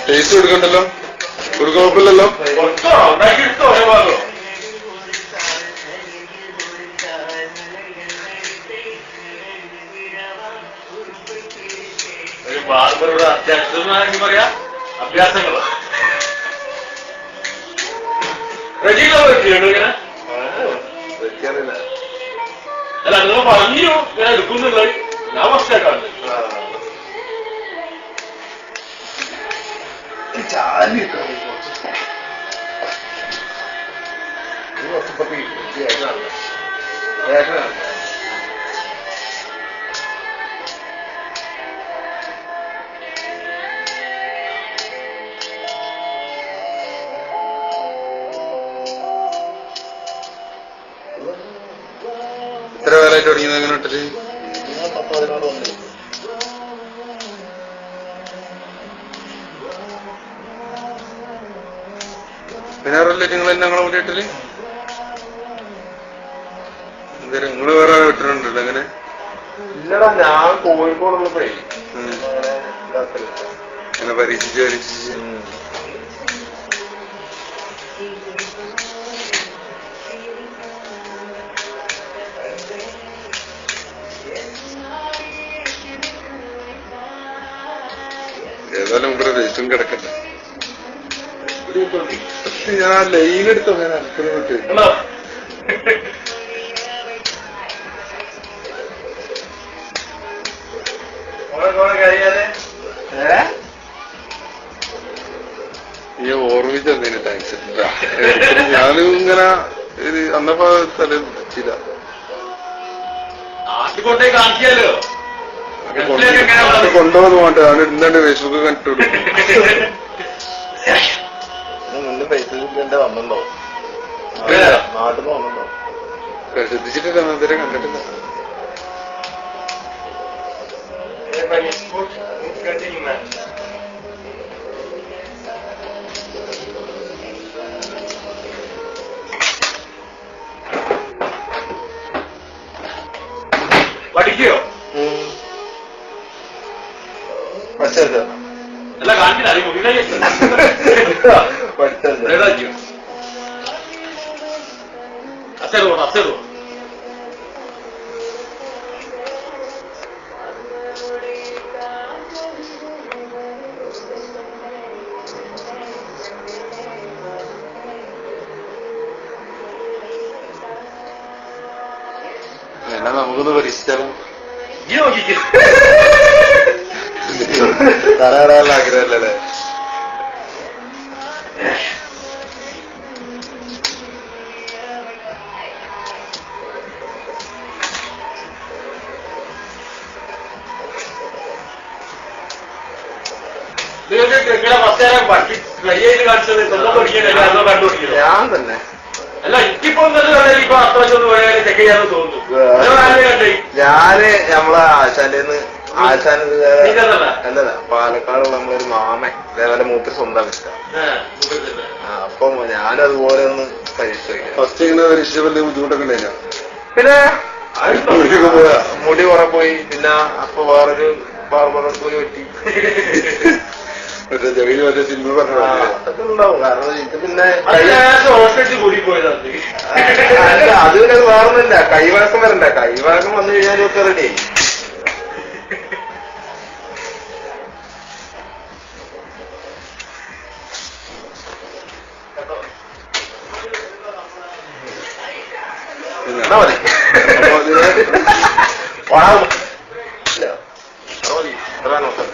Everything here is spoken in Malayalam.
ടേസ്റ്റ് കൊടുക്കണ്ടല്ലോ, കൊടുക്കാൻ കുഴപ്പമില്ലല്ലോ. ബാർബറുടെ അത്യാവശ്യം പറയാ അഭ്യാസങ്ങള് റെഡിയിലോ ഇങ്ങനെ അല്ല നിങ്ങൾ പറഞ്ഞു ഞാൻ എടുക്കുന്നില്ല, ഞാൻ ഫസ്റ്റായിട്ടാണ്. എത്ര കാലമായിട്ട് തുടങ്ങിയത് അങ്ങനെ ഇട്ടിട്ട്? പതിനാറല്ലേ നിങ്ങൾ തന്നെ ഞങ്ങളെ കൂടി ഇട്ടല്? എന്തായാലും നിങ്ങള് വേറെ ഇട്ടിട്ടുണ്ടല്ലോ അങ്ങനെ? ഇല്ലടാ, ഞാൻ കോഴിക്കോടുള്ളപ്പോഴേ അങ്ങനെ പരീക്ഷിച്ച് പരീക്ഷിച്ച് ഏതായാലും ഇവിടെ രജിസ്റ്ററും കിടക്കട്ടെ. ഞാൻ ആ ലൈൻ എടുത്തോ, ഞാൻ അൽക്കുന്ന വിട്ട് ഈ ഓർമ്മിച്ചതിന് താങ്ക്സ്. ഞാനും ഇങ്ങനെ ഇത് അന്നപ്പോ സ്ഥലം വെച്ചില്ല. കാണിക്കാലോ കൊണ്ടുപോകുന്നു വേണ്ട, അവന് ഇന്നാണ്ട് ഫേസ്ബുക്ക് കണ്ടിട്ടു. മുന്നേ ഫേസ്ബുക്കിൽ വന്നിട്ടുണ്ടോ? നാട്ടിൽ നിന്ന് വന്നിട്ടുണ്ടോ? ശ്രദ്ധിച്ചിട്ടില്ല, ഇതുവരെ കണ്ടിട്ടില്ല. പഠിക്കോ? അല്ല കാണിക്കില്ല, അത് അസേറോ അസേറോ എന്നാ നമുക്കൊന്ന് പരീക്ഷിച്ചാലും ഈ നോക്കിക്കോ. തറയാടാനുള്ള ആഗ്രഹമല്ലേ? ഞാൻ തന്നെ അല്ല എനിക്കിപ്പോ ഇപ്പൊ അത്യാവശ്യം ചെക്ക് ചെയ്യാന്ന് തോന്നുന്നു. ഞാന് നമ്മളെ ആശാന് അല്ലല്ല, പാലക്കാടുള്ള നമ്മളൊരു മാമൻ ഇതേപോലെ മൂപ്പര് സ്വന്തം ഇഷ്ടം. അപ്പൊ ഞാനതുപോലെ ഒന്ന് പരീക്ഷ ഫസ്റ്റ് ഇങ്ങനെ പരീക്ഷിച്ചപ്പോ ബുദ്ധിമുട്ടൊക്കെ ഉണ്ടായില്ല. പിന്നെ മുടി കുറെ പോയി. പിന്നെ അപ്പൊ വേറൊരു ബാർബറെ പോയി പറ്റി. ചെറിയ മറ്റേ സിനിമ പറഞ്ഞു അതൊക്കെ ഉണ്ടാവും. കാരണം ഇത് പിന്നെ കൂടി പോയതാണ്. അത് പിന്നെ വേറൊന്നുമില്ല, കൈവഴക്കം വരണ്ട. കൈവഴക്കം വന്നു കഴിഞ്ഞാൽ ഒക്കെ റെഡി. എന്നാ മതി നോക്കാം.